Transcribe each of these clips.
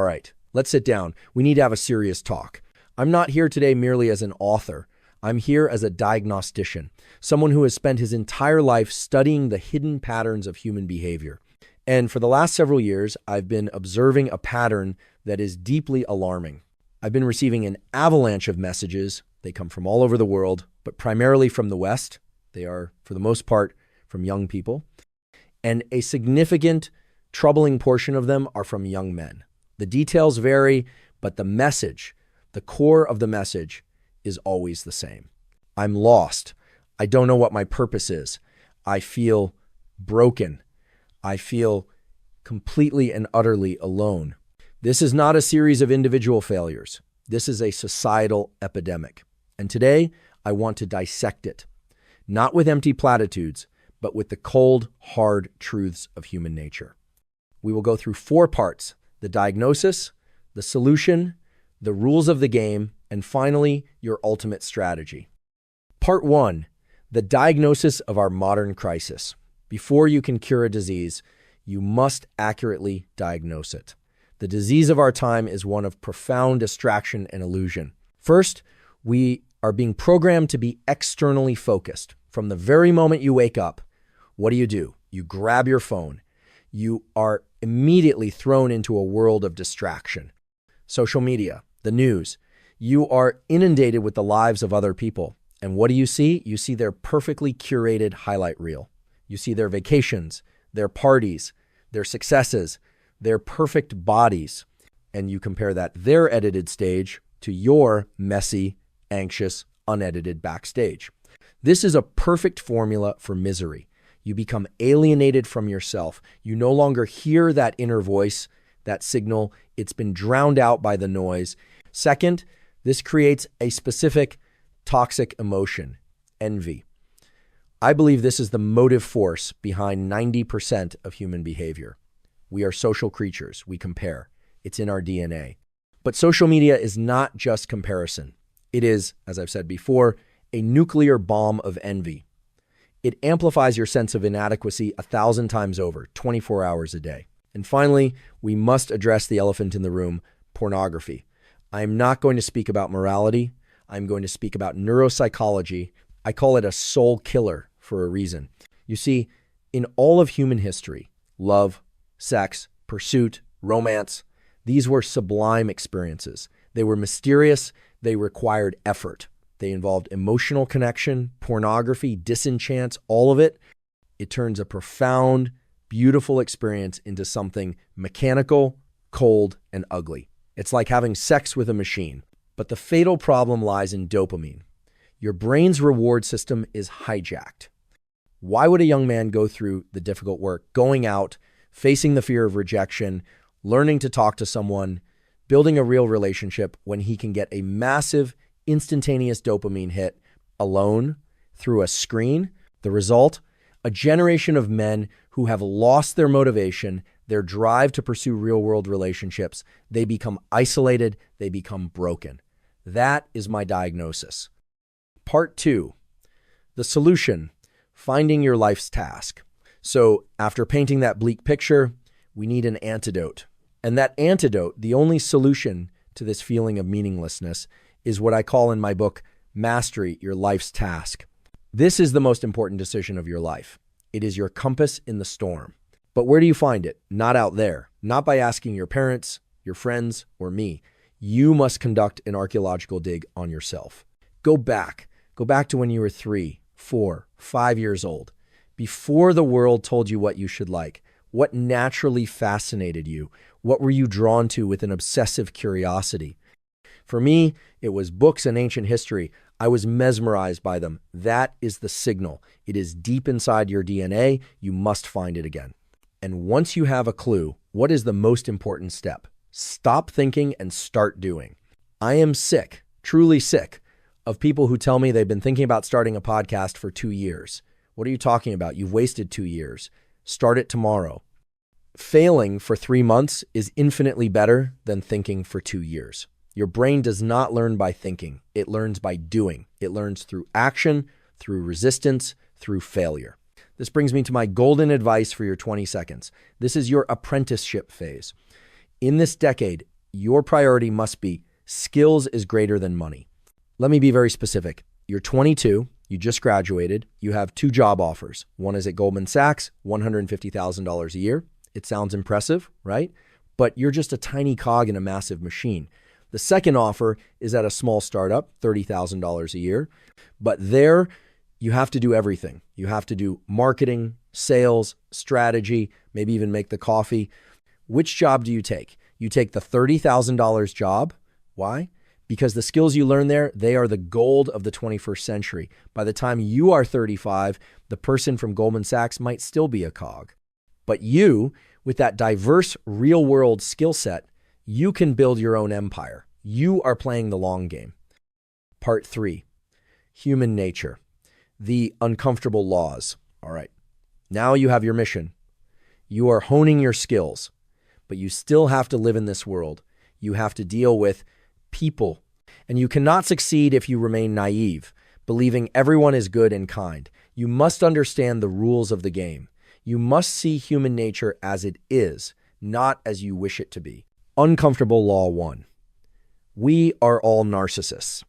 right, let's sit down. We need to have a serious talk. I'm not here today merely as an author. I'm here as a diagnostician, someone who has spent his entire life studying the hidden patterns of human behavior. And for the last several years, I've been observing a pattern that is deeply alarming. I've been receiving an avalanche of messages. They come from all over the world, but primarily from the West. They are, for the most part, from young people. And a significant, troubling portion of them are from young men. The details vary, but the message, the core of the message, is always the same. I'm lost. I don't know what my purpose is. I feel broken. I feel completely and utterly alone. This is not a series of individual failures. This is a societal epidemic. And today, I want to dissect it, not with empty platitudes, but with the cold, hard truths of human nature. We will go through 4 parts: the diagnosis, the solution, the rules of the game, and finally, your ultimate strategy. Part 1, the diagnosis of our modern crisis. Before you can cure a disease, you must accurately diagnose it. The disease of our time is one of profound distraction and illusion. First, we are being programmed to be externally focused. From the very moment you wake up, what do? You grab your phone. You are immediately thrown into a world of distraction. Social media, the news. You are inundated with the lives of other people. And what do? You see their perfectly curated highlight reel. You see their vacations, their parties, their successes, their perfect bodies. And you compare their edited stage to your messy, anxious, unedited backstage. This is a perfect formula for misery. You become alienated from yourself. You no longer hear that inner voice, that signal. It's been drowned out by the noise. Second, this creates a specific toxic emotion, envy. I believe this is the motive force behind 90% of human behavior. We are social creatures. We compare. It's in our DNA. But social media is not just comparison. It is, as I've said before, a nuclear bomb of envy. It amplifies your sense of inadequacy 1,000 times over, 24 hours a day. And finally, we must address the elephant in the room, pornography. I am not going to speak about morality. I'm going to speak about neuropsychology. I call it a soul killer for a reason. You see, in all of human history, love, sex, pursuit, romance, these were sublime experiences. They were mysterious. They required effort. They involved emotional connection, pornography, disenchants, all of it. It turns a profound, beautiful experience into something mechanical, cold, and ugly. It's like having sex with a machine. But the fatal problem lies in dopamine. Your brain's reward system is hijacked. Why would a young man go through the difficult work, going out, facing the fear of rejection, learning to talk to someone, building a real relationship when he can get a massive, instantaneous dopamine hit alone through a screen? The result? A generation of men who have lost their motivation, their drive to pursue real-world relationships. They become isolated. They become broken. That is my diagnosis. Part 2, the solution, finding your life's task. So after painting that bleak picture, we need an antidote. And that antidote, the only solution to this feeling of meaninglessness, is what I call in my book, Mastery, Your Life's Task. This is the most important decision of your life. It is your compass in the storm. But where do you find it? Not out there. Not by asking your parents, your friends, or me. You must conduct an archaeological dig on yourself. Go back. Go back to when you were 3, 4, 5 years old. Before the world told you what you should like. What naturally fascinated you? What were you drawn to with an obsessive curiosity? For me, it was books and ancient history. I was mesmerized by them. That is the signal. It is deep inside your DNA. You must find it again. And once you have a clue, what is the most important step? Stop thinking and start doing. I am sick, truly sick, of people who tell me they've been thinking about starting a podcast for 2 years. What are you talking about? You've wasted 2 years. Start it tomorrow. Failing for 3 months is infinitely better than thinking for 2 years. Your brain does not learn by thinking. It learns by doing. It learns through action, through resistance, through failure. This brings me to my golden advice for your 20 seconds. This is your apprenticeship phase. In this decade, Your priority must be skills is greater than money. Let me be very specific. You're 22, you just graduated, you have 2 job offers. One is at Goldman Sachs, $150,000 a year. It sounds impressive, right? But you're just a tiny cog in a massive machine. The second offer is at a small startup, $30,000 a year. But there, you have to do everything. You have to do marketing, sales, strategy, maybe even make the coffee. Which job do you take? You take the $30,000 job. Why? Because the skills you learn there, they are the gold of the 21st century. By the time you are 35, the person from Goldman Sachs might still be a cog. But you, with that diverse real-world skill set, you can build your own empire. You are playing the long game. Part 3, human nature, the uncomfortable laws. All right, now you have your mission. You are honing your skills, but you still have to live in this world. You have to deal with people, and you cannot succeed if you remain naive, believing everyone is good and kind. You must understand the rules of the game. You must see human nature as it is, not as you wish it to be. Uncomfortable law 1. We are all narcissists.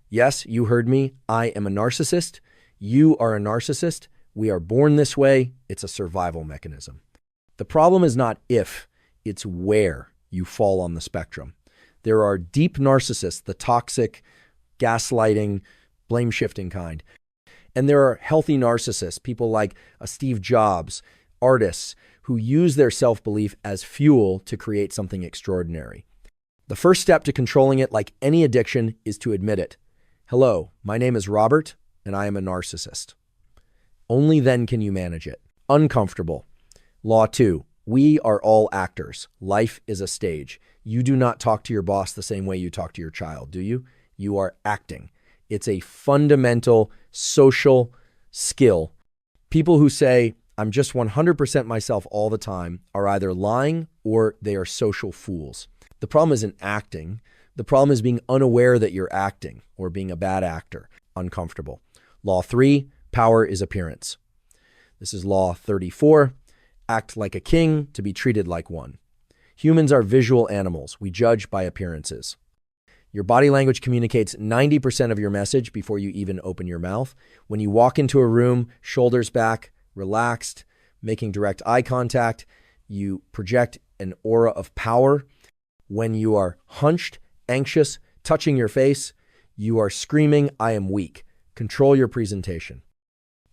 Yes, you heard me. I am a narcissist. You are a narcissist. We are born this way. It's a survival mechanism. The problem is not if, it's where you fall on the spectrum. There are deep narcissists, the toxic, gaslighting, blame-shifting kind. And there are healthy narcissists, people like Steve Jobs, artists, who use their self-belief as fuel to create something extraordinary. The first step to controlling it, like any addiction, is to admit it. Hello, my name is Robert, and I am a narcissist. Only then can you manage it. Uncomfortable. Law 2. We are all actors. Life is a stage. You do not talk to your boss the same way you talk to your child, do you? You are acting. It's a fundamental social skill. People who say, I'm just 100% myself all the time, are either lying or they are social fools. The problem isn't acting. The problem is being unaware that you're acting or being a bad actor. Uncomfortable. Law 3, power is appearance. This is law 34. Act like a king to be treated like one. Humans are visual animals. We judge by appearances. Your body language communicates 90% of your message before you even open your mouth. When you walk into a room, shoulders back, relaxed, making direct eye contact, you project an aura of power. When you are hunched, anxious, touching your face, you are screaming, I am weak. Control your presentation.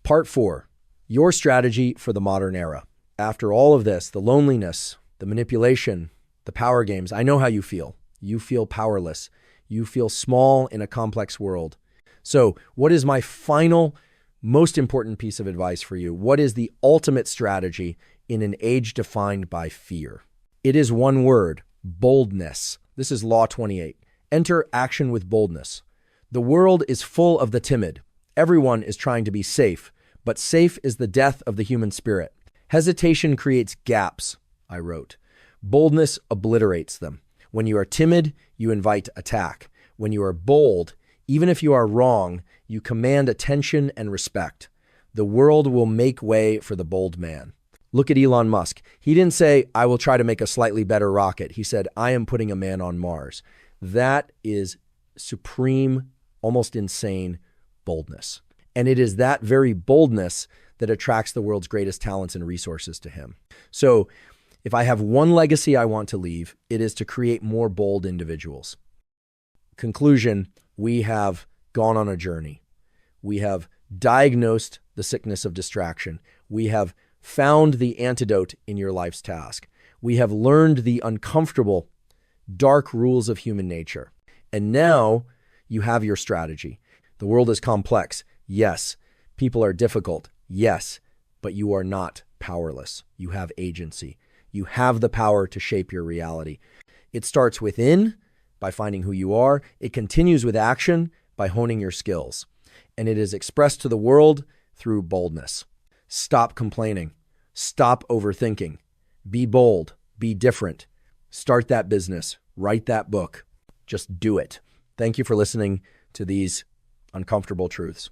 Part 4, your strategy for the modern era. After all of this, the loneliness, the manipulation, the power games, I know how you feel. You feel powerless. You feel small in a complex world. So what is my final, most important piece of advice for you? What is the ultimate strategy in an age defined by fear? It is one word, boldness. This is Law 28. Enter action with boldness. The world is full of the timid. Everyone is trying to be safe, but safe is the death of the human spirit. Hesitation creates gaps, I wrote. Boldness obliterates them. When you are timid, you invite attack. When you are bold, even if you are wrong, you command attention and respect. The world will make way for the bold man. Look at Elon Musk. He didn't say, I will try to make a slightly better rocket. He said, I am putting a man on Mars. That is supreme, almost insane boldness. And it is that very boldness that attracts the world's greatest talents and resources to him. So if I have one legacy I want to leave, it is to create more bold individuals. Conclusion, we have gone on a journey. We have diagnosed the sickness of distraction. We have found the antidote in your life's task. We have learned the uncomfortable, dark rules of human nature. And now you have your strategy. The world is complex. Yes. People are difficult. Yes. But you are not powerless. You have agency. You have the power to shape your reality. It starts within by finding who you are. It continues with action by honing your skills. And it is expressed to the world through boldness. Stop complaining. Stop overthinking. Be bold. Be different. Start that business. Write that book. Just do it. Thank you for listening to these uncomfortable truths.